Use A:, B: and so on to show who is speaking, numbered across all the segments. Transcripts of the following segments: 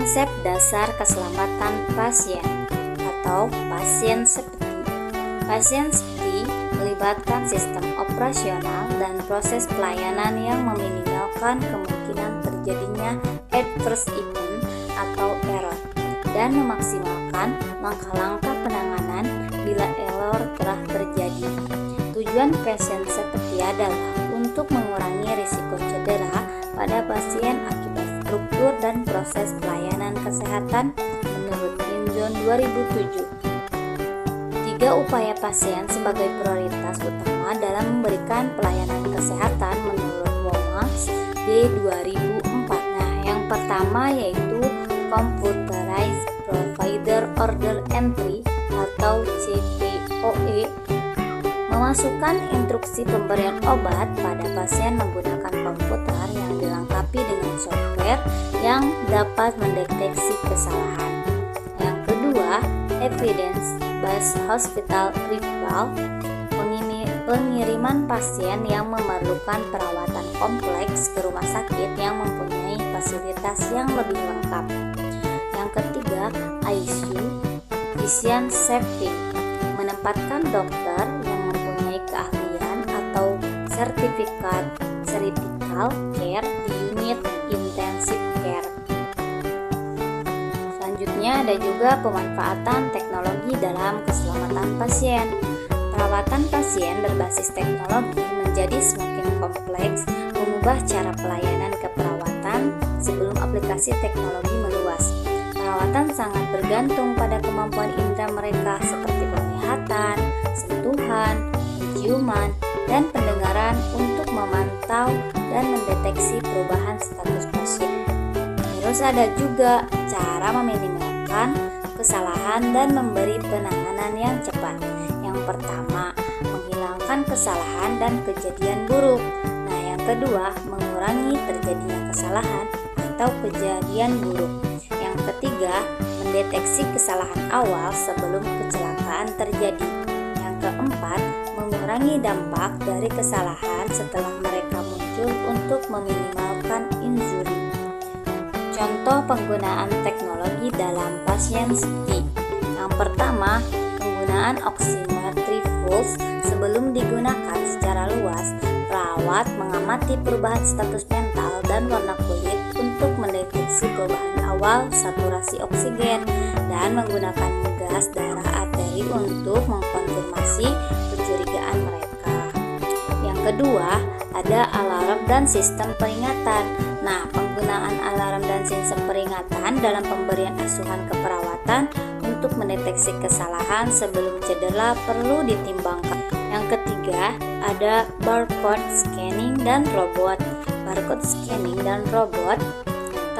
A: Konsep dasar keselamatan pasien atau pasien safety. Pasien safety melibatkan sistem operasional dan proses pelayanan yang meminimalkan kemungkinan terjadinya adverse event atau error dan memaksimalkan langkah-langkah penanganan bila error telah terjadi. Tujuan pasien safety adalah untuk mengurangi risiko cedera pada pasien akibat struktur dan proses pelayanan kesehatan menurut Inzone 2007. 3 upaya pasien sebagai prioritas utama dalam memberikan pelayanan kesehatan menurut WOMAX D2004. Nah, yang pertama yaitu Computerized Provider Order Entry atau CPOE, memasukkan instruksi pemberian obat pada pasien menggunakan komputer yang dilengkapi dengan software yang dapat mendeteksi kesalahan. Yang kedua, Evidence-Based Hospital Referral, pengiriman pasien yang memerlukan perawatan kompleks ke rumah sakit yang mempunyai fasilitas yang lebih lengkap. Yang ketiga, ICU Physician Safety, menempatkan dokter yang mempunyai keahlian atau sertifikat critical care di unit intensive care. Selanjutnya ada juga pemanfaatan teknologi dalam keselamatan pasien. Perawatan pasien berbasis teknologi menjadi semakin kompleks, mengubah cara pelayanan keperawatan sebelum aplikasi teknologi meluas. Perawatan sangat bergantung pada kemampuan indera mereka seperti penglihatan, sentuhan, penciuman, dan pendengaran untuk memantau dan mendeteksi perubahan status pasien. Terus ada juga cara meminimalkan kesalahan dan memberi penanganan yang cepat. Yang pertama, menghilangkan kesalahan dan kejadian buruk. Nah, yang kedua, mengurangi terjadinya kesalahan atau kejadian buruk. Yang ketiga, mendeteksi kesalahan awal sebelum kecelakaan terjadi. Yang keempat, mengurangi dampak dari kesalahan setelah mereka muncul untuk meminimalkan injury. Contoh penggunaan teknologi dalam pasien safety. Yang pertama, penggunaan oximetry pulse sebelum digunakan secara luas. Perawat mengamati perubahan status mental dan warna kulit untuk mendeteksi perubahan awal saturasi oksigen dan menggunakan gas darah arteri untuk mengkonfirmasi kecurigaan mereka. Yang kedua, ada alarm dan sistem peringatan. Nah, penggunaan alarm dan sistem peringatan dalam pemberian asuhan keperawatan untuk mendeteksi kesalahan sebelum cedera perlu ditimbangkan. Yang ketiga, ada barcode scanning dan robot. Barcode scanning dan robot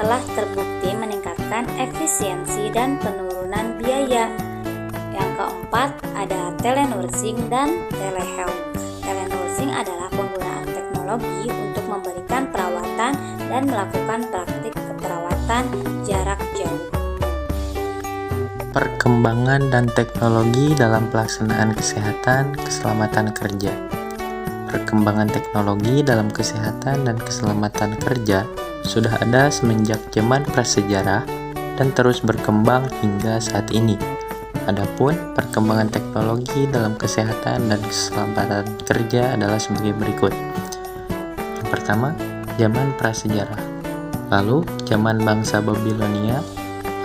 A: telah terbukti meningkatkan efisiensi dan penurunan biaya. Yang keempat, ada telenursing dan telehealth. Telenursing adalah penggunaan teknologi untuk memberikan perawatan dan melakukan praktik keperawatan jarak jauh.
B: Perkembangan dan teknologi dalam pelaksanaan kesehatan keselamatan kerja. Perkembangan teknologi dalam kesehatan dan keselamatan kerja sudah ada semenjak zaman prasejarah dan terus berkembang hingga saat ini. Adapun perkembangan teknologi dalam kesehatan dan keselamatan kerja adalah sebagai berikut. Yang pertama, zaman prasejarah. Lalu, zaman bangsa Babilonia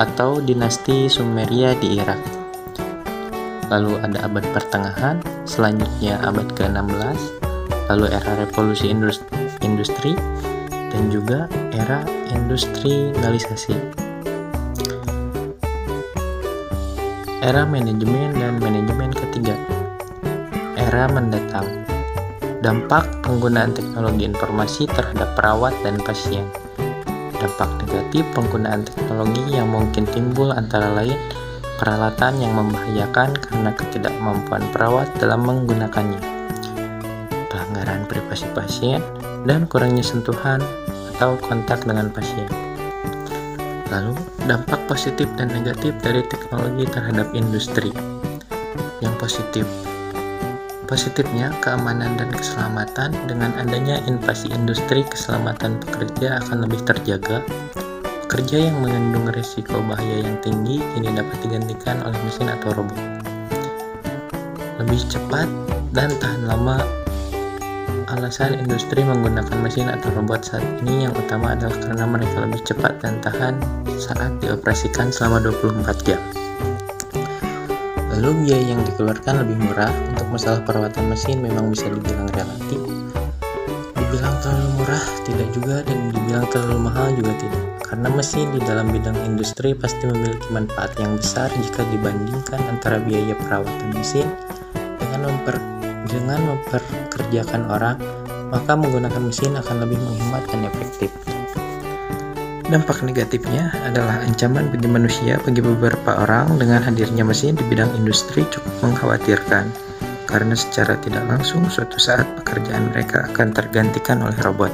B: atau dinasti Sumeria di Irak. Lalu ada abad pertengahan, selanjutnya abad ke-16, lalu era revolusi industri, dan juga era industrialisasi. Era manajemen dan manajemen ketiga. Era mendatang. Dampak penggunaan teknologi informasi terhadap perawat dan pasien. Dampak negatif penggunaan teknologi yang mungkin timbul antara lain peralatan yang membahayakan karena ketidakmampuan perawat dalam menggunakannya, pelanggaran privasi pasien, dan kurangnya sentuhan atau kontak dengan pasien. Lalu, dampak positif dan negatif dari teknologi terhadap industri. Yang positif, positifnya keamanan dan keselamatan. Dengan adanya invasi industri, keselamatan pekerja akan lebih terjaga. Pekerja yang mengandung risiko bahaya yang tinggi kini dapat digantikan oleh mesin atau robot. Lebih cepat dan tahan lama. Alasan industri menggunakan mesin atau robot saat ini yang utama adalah karena mereka lebih cepat dan tahan saat dioperasikan selama 24 jam. Lalu biaya yang dikeluarkan lebih murah. Untuk masalah perawatan mesin memang bisa dibilang relatif. Dibilang terlalu murah tidak juga, dan dibilang terlalu mahal juga tidak. Karena mesin di dalam bidang industri pasti memiliki manfaat yang besar jika dibandingkan antara biaya perawatan mesin dengan memperkerjakan orang, maka menggunakan mesin akan lebih menghemat dan efektif. Dampak negatifnya adalah ancaman bagi manusia. Bagi beberapa orang, dengan hadirnya mesin di bidang industri cukup mengkhawatirkan, karena secara tidak langsung suatu saat pekerjaan mereka akan tergantikan oleh robot.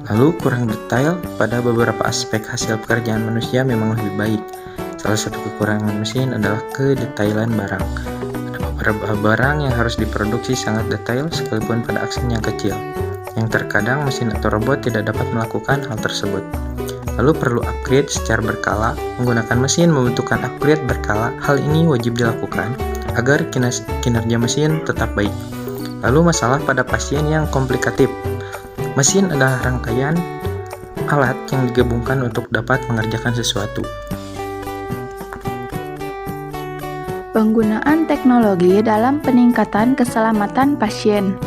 B: Lalu kurang detail pada beberapa aspek hasil pekerjaan manusia memang lebih baik. Salah satu kekurangan mesin adalah kedetailan barang. Beberapa barang yang harus diproduksi sangat detail sekalipun pada aksen yang kecil, yang terkadang mesin atau robot tidak dapat melakukan hal tersebut. Lalu perlu upgrade secara berkala. Menggunakan mesin membutuhkan upgrade berkala. Hal ini wajib dilakukan agar kinerja mesin tetap baik. Lalu masalah pada pasien yang komplikatif. Mesin adalah rangkaian alat yang digabungkan untuk dapat mengerjakan sesuatu.
C: Penggunaan teknologi dalam peningkatan keselamatan pasien.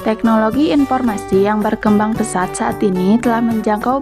C: Teknologi informasi yang berkembang pesat saat ini telah menjangkau